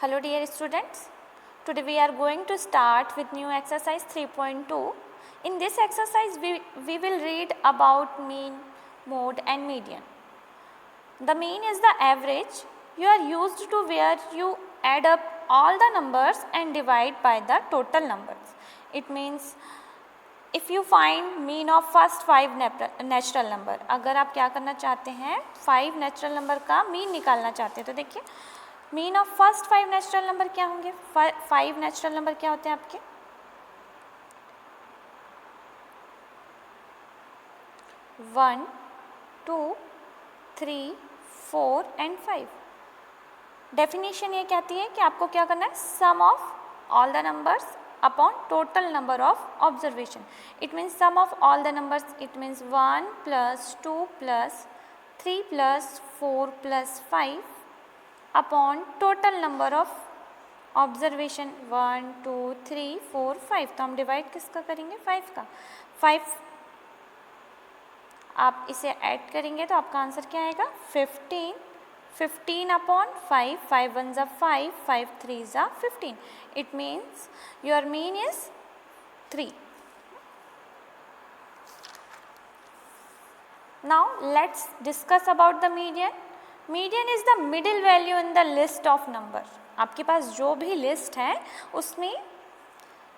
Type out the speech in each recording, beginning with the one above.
Hello dear students, today we are going to start with new exercise 3.2. In this exercise we will read about mean, mode and median. The mean is the average you are used to where you add up all the numbers and divide by the total numbers. It means if you find mean of first 5 natural number, अगर आप क्या करना चाहते हैं 5 natural number का mean निकालना चाहते हैं तो देखिए mean of first 5 natural number क्या होंगे। 5 नेचुरल नंबर क्या होते हैं आपके 1, 2, 3, 4 एंड 5। डेफिनेशन ये कहती है कि आपको क्या करना है sum of all the numbers upon total number of observation. It means sum of all the numbers. It means 1 plus 2 plus 3 plus 4 plus 5 upon total number of observation 1, 2, 3, 4, 5. तो हम डिवाइड किसका करेंगे 5 का। 5 आप इसे ऐड करेंगे तो आपका आंसर क्या आएगा 15। 15 upon 5, 5 ones are 5, 5 threes are 15. It means your mean is 3. Now let's discuss about the median. Median is the middle value in the list of number. आपके पास जो भी लिस्ट है उसमें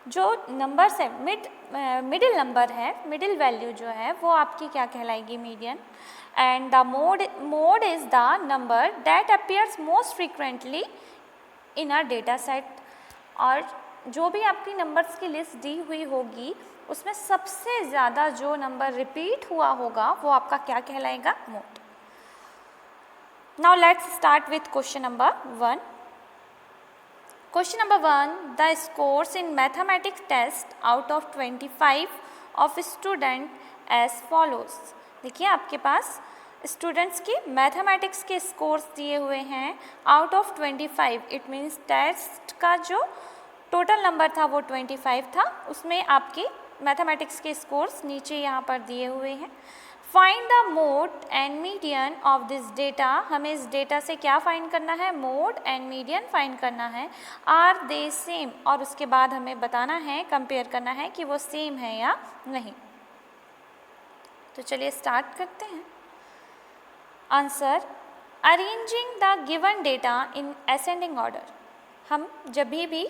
जो नंबर्स है मिडिल नंबर है, मिडिल वैल्यू जो है वो आपकी क्या कहलाएगी median. And the mode is the number that appears most frequently in a data set. और जो भी आपकी नंबर्स की लिस्ट दी हुई होगी उसमें सबसे ज़्यादा जो नंबर रिपीट हुआ होगा वो आपका क्या कहलाएगा mode. Now let's start with question number 1. Question number 1, the scores in mathematics test out of 25 of student as follows. देखिए आपके पास स्टूडेंट्स की मैथमेटिक्स के स्कोर्स दिए हुए हैं out of 25. It means test का जो टोटल नंबर था वो 25 था, उसमें आपके मैथमेटिक्स के स्कोर्स नीचे यहाँ पर दिए हुए हैं। Find the mode and median of this data. हमें इस डेटा से क्या फाइंड करना है मोड एंड मीडियन फाइंड करना है। आर दे सेम, और उसके बाद हमें बताना है कंपेयर करना है कि वो सेम है या नहीं। तो चलिए स्टार्ट करते हैं। Answer arranging the given data in ascending order. हम जब भी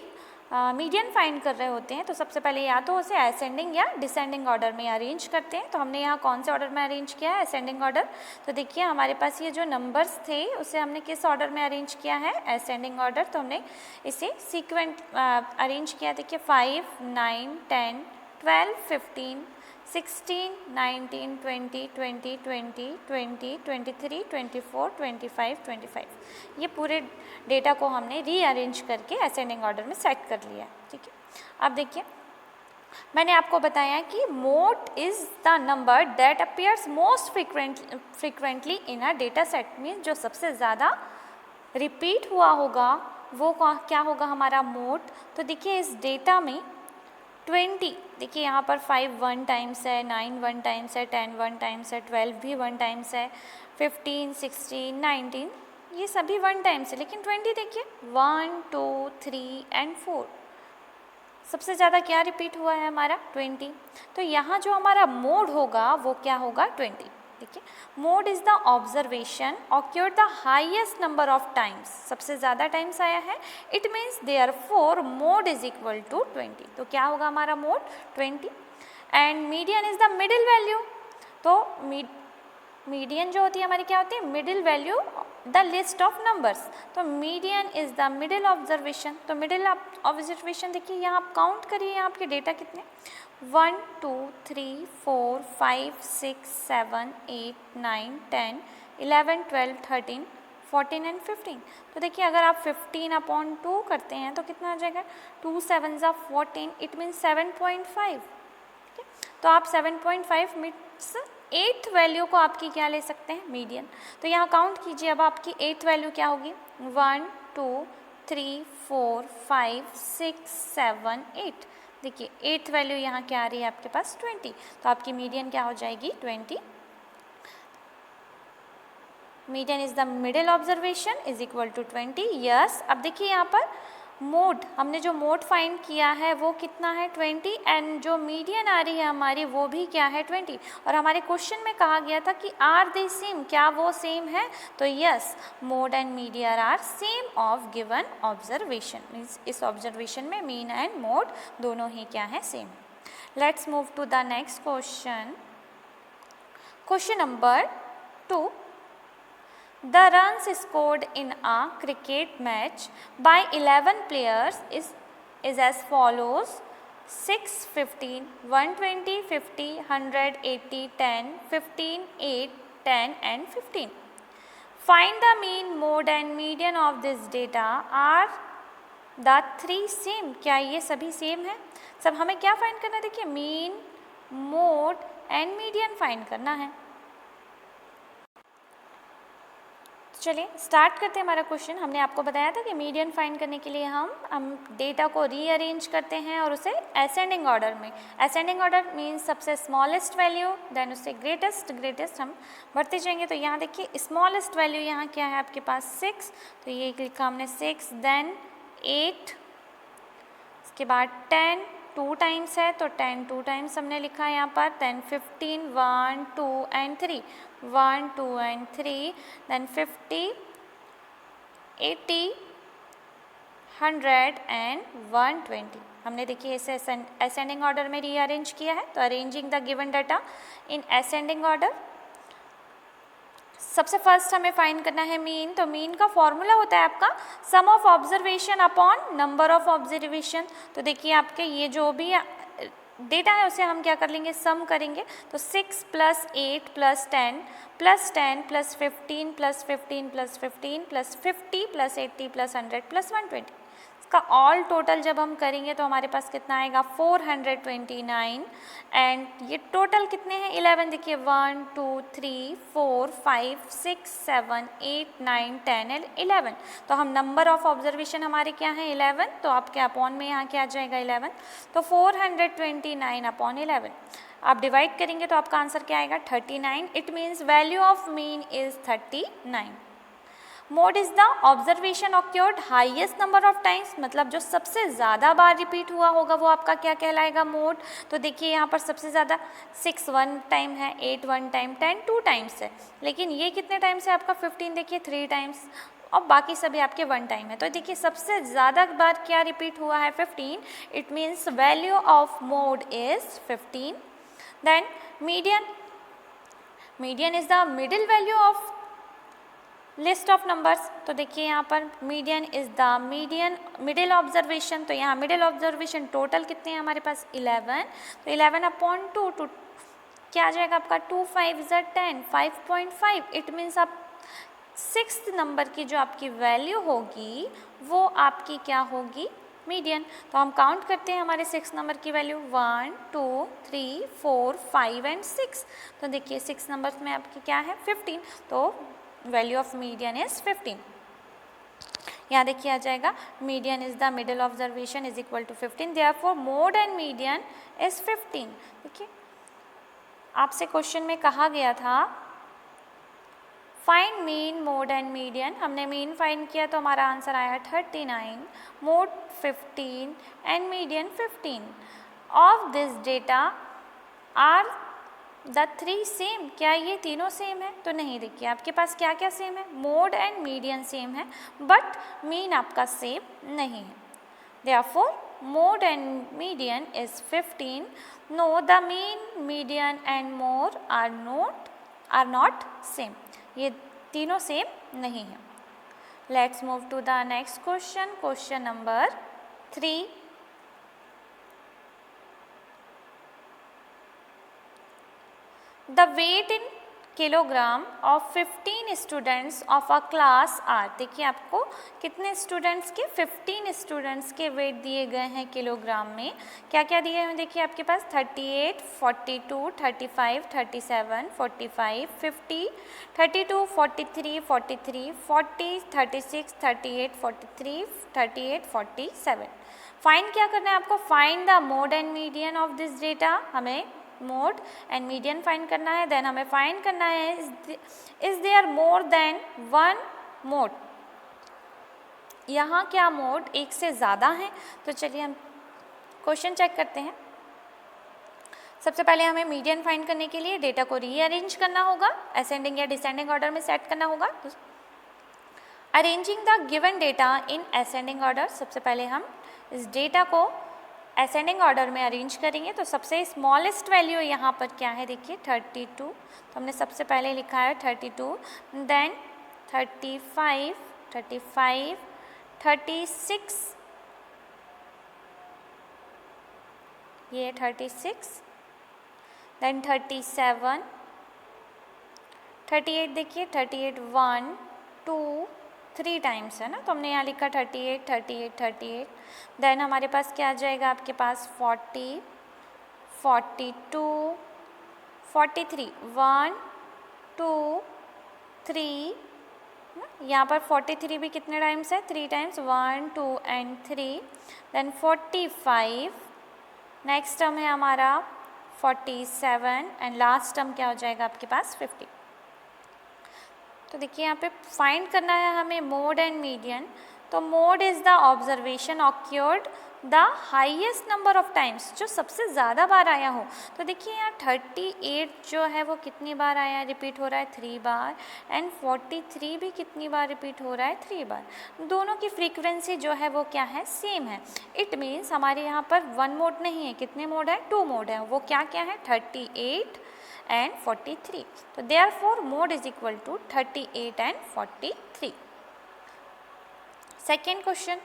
मीडियन फाइंड कर रहे होते हैं तो सबसे पहले या तो उसे असेंडिंग या डिसेंडिंग ऑर्डर में अरेंज करते हैं। तो हमने यहाँ कौन से ऑर्डर में अरेंज किया है असेंडिंग ऑर्डर। तो देखिए हमारे पास ये जो नंबर्स थे उसे हमने किस ऑर्डर में अरेंज किया है असेंडिंग ऑर्डर। तो हमने इसे सीक्वेंट अरेंज किया। देखिए 5, 9, 10, 12, 15, 16, 19, 20, 20, 20, 20, 23, 24, 25, 25। ये पूरे डेटा को हमने रीअरेंज करके असेंडिंग ऑर्डर में सेट कर लिया है। ठीक है, अब देखिए मैंने आपको बताया कि mode is the number that appears most frequently in a data set. Means जो सबसे ज़्यादा रिपीट हुआ होगा वो क्या होगा हमारा मोड। तो देखिए इस डेटा में 20, देखिए यहाँ पर 5 1 टाइम्स है, 9 1 टाइम्स है, 10 1 टाइम्स है, 12 भी 1 टाइम्स है, 15, 16, 19 ये सभी 1 टाइम्स है। लेकिन 20 देखिए 1, 2, 3 एंड 4 सबसे ज़्यादा क्या रिपीट हुआ है हमारा 20। तो यहाँ जो हमारा मोड होगा वो क्या होगा 20। देखिए mode is the observation occurred the highest number of times. सबसे ज़्यादा टाइम्स आया है। It means therefore mode is equal to 20। तो क्या होगा हमारा mode 20। And median is the middle value. तो मीडियन जो होती है हमारी क्या होती है middle value the list of numbers. तो median is the middle observation. तो मिडिल ऑब्जर्वेशन देखिए यहाँ आप काउंट करिए यहाँ आपके डेटा कितने 1, 2, 3, 4, 5, 6, 7, 8, 9, 10, 11, 12, 13, 14 एंड 15। तो देखिए अगर आप 15/2 करते हैं तो कितना आ जाएगा 2 7s are 14। It means 7.5। तो आप 7.5 मीन्स 8th वैल्यू को आपकी क्या ले सकते हैं मीडियन। तो यहाँ काउंट कीजिए अब आपकी 8th वैल्यू क्या होगी 1, 2, 3, 4, 5, 6, 7, 8। देखिए 8th वैल्यू यहाँ क्या आ रही है आपके पास 20। तो आपकी मीडियन क्या हो जाएगी 20। Median is the middle observation is equal to 20। Yes, अब देखिए यहाँ पर मोड, हमने जो मोड फाइंड किया है वो कितना है 20, एंड जो मीडियन आ रही है हमारी वो भी क्या है 20। और हमारे क्वेश्चन में कहा गया था कि आर दे सेम, क्या वो सेम है? तो yes, mode and median are same of given observation, means इस ऑब्जर्वेशन में मीन एंड मोड दोनों ही क्या है same. Let's move to the next question. Question number 2, the runs scored in a cricket match by 11 players is as follows: 6, 15, 120, 50, 100, 80, 10, 15, 8, 10 and 15. Find the mean, mode and median of this data. Are the three same? क्या ये सभी same है? सब हमें क्या find करना है? देखिए mean, mode and median find करना है। चलिए स्टार्ट करते हैं हमारा क्वेश्चन। हमने आपको बताया था कि मीडियन फाइंड करने के लिए हम डेटा को रीअरेंज करते हैं और उसे असेंडिंग ऑर्डर में, असेंडिंग ऑर्डर मीन्स सबसे स्मॉलेस्ट वैल्यू देन उससे ग्रेटेस्ट हम बढ़ते जाएंगे। तो यहाँ देखिए स्मॉलेस्ट वैल्यू यहाँ क्या है आपके पास 6, तो ये लिखा हमने 6, देन 8, इसके बाद 10 2 टाइम्स है तो 10 2 टाइम्स हमने लिखा है यहाँ पर, then 15 1 2 and 3 1 2 and 3, then 50 80 100 and 120। हमने देखिए इसे असेंडिंग ऑर्डर में रीअरेंज किया है। तो arranging the given data in ascending order, सबसे फर्स्ट हमें फाइंड करना है मीन। तो मीन का फॉर्मूला होता है आपका sum of observation upon number of observation. तो देखिए आपके ये जो भी डेटा है उसे हम क्या कर लेंगे, सम करेंगे। तो 6 + 8 + 10 + 10 + 15 + 15 + 15 + 50 + 80 + 100 + 120, इसका ऑल टोटल जब हम करेंगे तो हमारे पास कितना आएगा 429। एंड ये टोटल कितने हैं 11, देखिए 1 2 3 4 5 6 7 8 9 10 एंड 11। तो हम नंबर ऑफ ऑब्जर्वेशन हमारे क्या है 11, तो आपके अपॉन में यहाँ क्या आ जाएगा 11, तो 429 अपॉन 11 आप डिवाइड करेंगे तो आपका आंसर क्या आएगा 39। It means value of mean is 39। Mode is the observation occurred highest number of times, मतलब जो सबसे ज़्यादा बार रिपीट हुआ होगा वो आपका क्या कहलाएगा मोड। तो देखिए यहाँ पर सबसे ज़्यादा 6 1 टाइम है, 8 1 टाइम, 10 2 टाइम्स है, लेकिन ये कितने टाइम्स है आपका 15 देखिए 3 टाइम्स, और बाकी सभी आपके 1 टाइम है। तो देखिए सबसे ज़्यादा बार क्या रिपीट हुआ है 15। It means value of mode is 15। Then median, median is the middle value of list of numbers. तो देखिए यहाँ पर median is the middle observation. तो यहाँ मिडिल ऑब्जर्वेशन टोटल कितने हैं हमारे पास 11, तो 11 अपॉन 2 क्या आ जाएगा आपका 2 5 = 10 5.5। इट मीन्स आप 6th नंबर की जो आपकी वैल्यू होगी वो आपकी क्या होगी मीडियन। तो हम काउंट करते हैं हमारे 6 नंबर की वैल्यू 1 2 3 4 5 एंड 6। तो देखिए 6 नंबर्स में आपकी क्या है 15, तो वैल्यू ऑफ मीडियन इज 15। यहाँ देखिए आ जाएगा median is the middle observation is equal to 15, therefore mode and median is 15। देखिए आपसे क्वेश्चन में कहा गया था find mean, mode and median. हमने मीन फाइंड किया तो हमारा आंसर आया 39, mode 15 and median 15। Of this data are the 3 same, क्या ये तीनों सेम है? तो नहीं, देखिए आपके पास क्या क्या सेम है, मोड एंड मीडियन सेम है बट मीन आपका सेम नहीं है। Therefore mode and median is 15। No, the mean, median and mode are not same, ये तीनों सेम नहीं है। Let's move to the next question, question number 3। The weight in kilogram of 15 students of a class are, देखिए आपको कितने students के 15 students के wait दिए गए हैं किलोग्राम में। क्या क्या दिए हैं देखिए आपके पास 38 42 35 37 45 50 32 43 43 40 36 38 43 38 47। फाइंड क्या करना है आपको, find the mode and median of this data. हमें मोड एंड मीडियन फाइंड करना है। देन हमें फाइंड करना है is there more than one mode, यहाँ क्या मोड एक से ज़्यादा है। तो चलिए हम क्वेश्चन चेक करते हैं। सबसे पहले हमें मीडियन फाइंड करने के लिए डेटा को रीअरेंज करना होगा, असेंडिंग या डिसेंडिंग ऑर्डर में सेट करना होगा। तो arranging the given data in ascending order, सबसे पहले हम इस डेटा को असेंडिंग ऑर्डर में अरेंज करेंगे। तो सबसे स्मॉलेस्ट वैल्यू यहाँ पर क्या है, देखिए 32। तो हमने सबसे पहले लिखा है 32, देन 35, 36, ये 36, देन 37, 38, देखिए 38 1 2 3 टाइम्स है ना, तो हमने यहाँ लिखा 38, 38, 38। देन हमारे पास क्या आ जाएगा, आपके पास 40, 42, 43, 1 2 3, यहाँ पर 43 भी कितने टाइम्स है, 3 times, 1 2 and 3। Then 45, next term है हमारा 47 एंड लास्ट टर्म क्या हो जाएगा आपके पास 50। तो देखिए यहाँ पे फाइंड करना है हमें मोड एंड मीडियन। तो mode is the observation occurred the highest number of times, जो सबसे ज़्यादा बार आया हो। तो देखिए यहाँ 38 जो है वो कितनी बार आया, रिपीट हो रहा है 3 बार, एंड 43 भी कितनी बार रिपीट हो रहा है 3 बार। दोनों की फ्रीक्वेंसी जो है वो क्या है, सेम है। इट मीन्स हमारे यहाँ पर 1 मोड नहीं है, कितने मोड है, 2 मोड है। वो क्या क्या है, 38 एंड 43। तो therefore mode is equal to 38 and 43। Second question,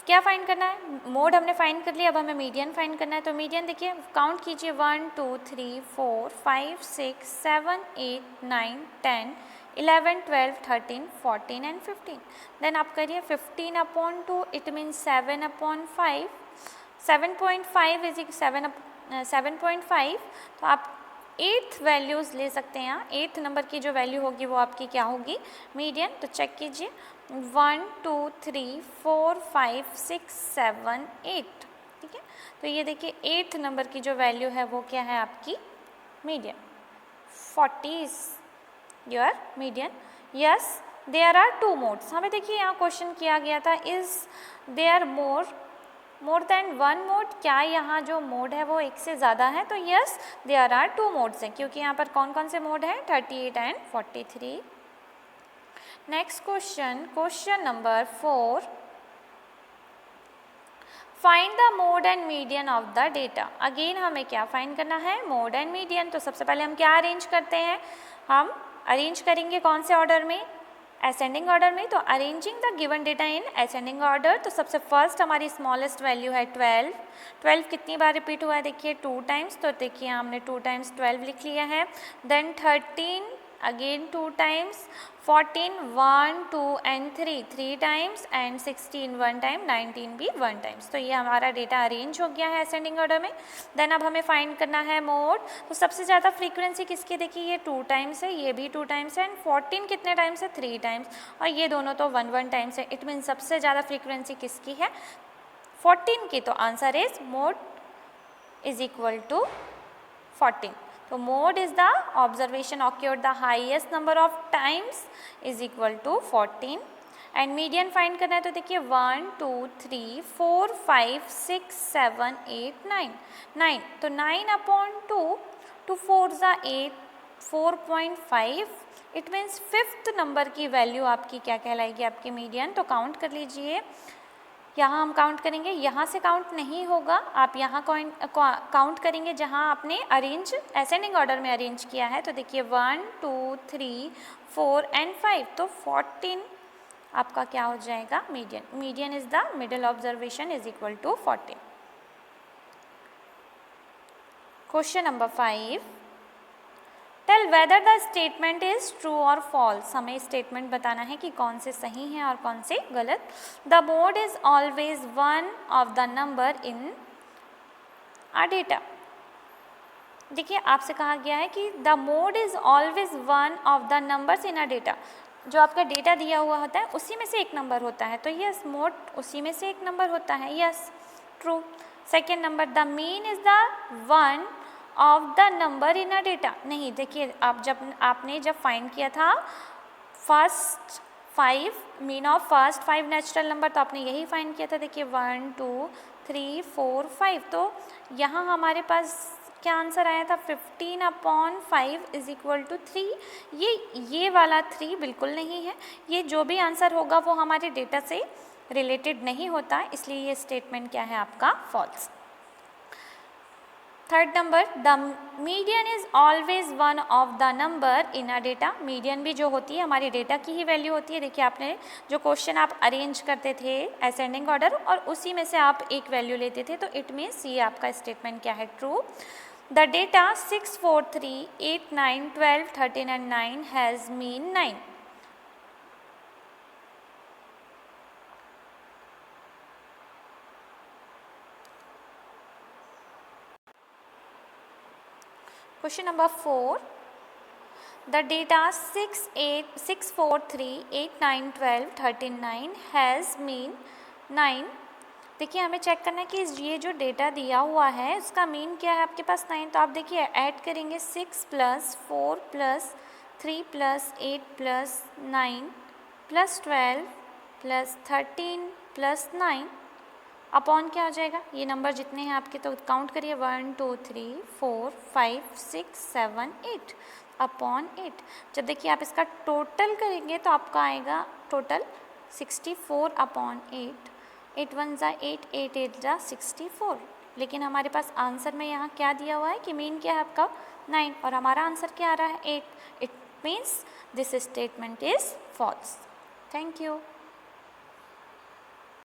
क्या फाइंड करना है, मोड हमने फाइंड कर लिया, अब हमें मीडियन फाइंड करना है। तो मीडियन देखिए काउंट कीजिए 1 2 3 4 5 6 7 8 9 10 11 12 13 14 एंड 15। देन आप करिए 15/2, इट मीन्स 7/5, 7.5 इज 7.5। तो आप 8th वैल्यूज़ ले सकते हैं यहाँ, 8th नंबर की जो वैल्यू होगी वो आपकी क्या होगी, मीडियन। तो चेक कीजिए 1 2 3 4 5 6 7 8, ठीक है। तो ये देखिए 8th नंबर की जो वैल्यू है वो क्या है आपकी median. 40 is your median. Yes there are 2 modes. हमें देखिए यहाँ क्वेश्चन किया गया था is there more than 1 mode, क्या यहाँ जो मोड है वो एक से ज़्यादा है। तो यस देयर आर 2 मोड्स हैं, क्योंकि यहाँ पर कौन कौन से मोड हैं, 38 and 43। Next question, question number 4, find the mode and median of the data. Again हमें क्या फाइंड करना है, मोड एंड मीडियन। तो सबसे पहले हम क्या अरेंज करते हैं, हम अरेंज करेंगे कौन से ऑर्डर में, असेंडिंग ऑर्डर में। तो arranging the given data in ascending order, तो सबसे फर्स्ट हमारी स्मॉलेस्ट वैल्यू है 12। 12 कितनी बार रिपीट हुआ है, देखिए 2 टाइम्स। तो देखिए हमने 2 टाइम्स 12 लिख लिया है। Then 13 again 2 times, 14 1 2 and 3 times, and 16 1 time, 19 भी 1 टाइम्स। तो ये हमारा डेटा अरेंज हो गया है असेंडिंग ऑर्डर में। देन अब हमें फाइंड करना है मोड। तो सबसे ज़्यादा फ्रीक्वेंसी किसकी, देखिए ये 2 टाइम्स है, ये भी 2 टाइम्स है, एंड 14 कितने टाइम्स है, 3 टाइम्स, और ये दोनों तो 1 टाइम्स है। इट मीन सबसे ज़्यादा फ्रीक्वेंसी किसकी है, 14 की। तो answer is mode is equal to 14। तो mode is the observation occurred the highest number of times is equal to 14। And median find करना है। तो देखिए 1 2 3 4 5 6 7 8 9। तो 9/2, 2 4 ज़ा 8, 4.5। इट मीन्स 5th नंबर की वैल्यू आपकी क्या कहलाएगी, आपकी मीडियन। तो काउंट कर लीजिए, यहाँ हम काउंट करेंगे, यहाँ से काउंट नहीं होगा, आप यहाँ काउंट करेंगे जहाँ आपने अरेंज असेंडिंग ऑर्डर में अरेंज किया है। तो देखिए 1 2 3 4 एंड 5, तो 14 आपका क्या हो जाएगा, median. Median is the middle observation is equal to 14। Question number 5, tell whether the statement is true और फॉल्स। हमें स्टेटमेंट बताना है कि कौन से सही हैं और कौन से गलत। The mode is always one of the number in a data. देखिए आपसे कहा गया है कि the mode is always one of the numbers in a data. जो आपका डेटा दिया हुआ होता है उसी में से एक नंबर होता है। तो यस मोड उसी में से एक नंबर होता है, yes true. Second number, the mean is the one of the number in a data. नहीं, देखिए आप आपने जब फाइंड किया था first 5 mean of first 5 natural number, तो आपने यही फाइंड किया था। देखिए 1 2 3 4 5, तो यहाँ हमारे पास क्या आंसर आया था 15/5 इज इक्वल टू 3। ये वाला 3 बिल्कुल नहीं है, ये जो भी आंसर होगा वो हमारे डेटा से रिलेटेड नहीं होता, इसलिए ये स्टेटमेंट क्या है आपका false. Third number, the median is always one of the number in a data. Median भी जो होती है हमारी डेटा की ही वैल्यू होती है। देखिए आपने जो क्वेश्चन आप अरेंज करते थे असेंडिंग ऑर्डर और उसी में से आप एक वैल्यू लेते थे, तो इट मीन्स ये आपका स्टेटमेंट क्या है, true. The data 6 4 3 8 9 12 13 and 9 has mean 9। Question number 4. The data 6 4 3 8 9 12 13 9 has mean 9। देखिए हमें चेक करना है कि ये जो डेटा दिया हुआ है उसका मीन क्या है आपके पास 9। तो आप देखिए ऐड करेंगे 6 + 4 + 3 + 8 + 9 + 12 + 13 + 9 अपॉन क्या हो जाएगा, ये नंबर जितने हैं आपके, तो काउंट करिए 1 2 3 4 5 6 7 8 अपॉन 8। जब देखिए आप इसका टोटल करेंगे तो आपका आएगा टोटल 64/8। 8 1 ज़ा 8 8 8 ज़ा 64। लेकिन हमारे पास आंसर में यहाँ क्या दिया हुआ है कि मीन क्या है आपका 9 और हमारा आंसर क्या आ रहा है 8। It means this statement is false. Thank you.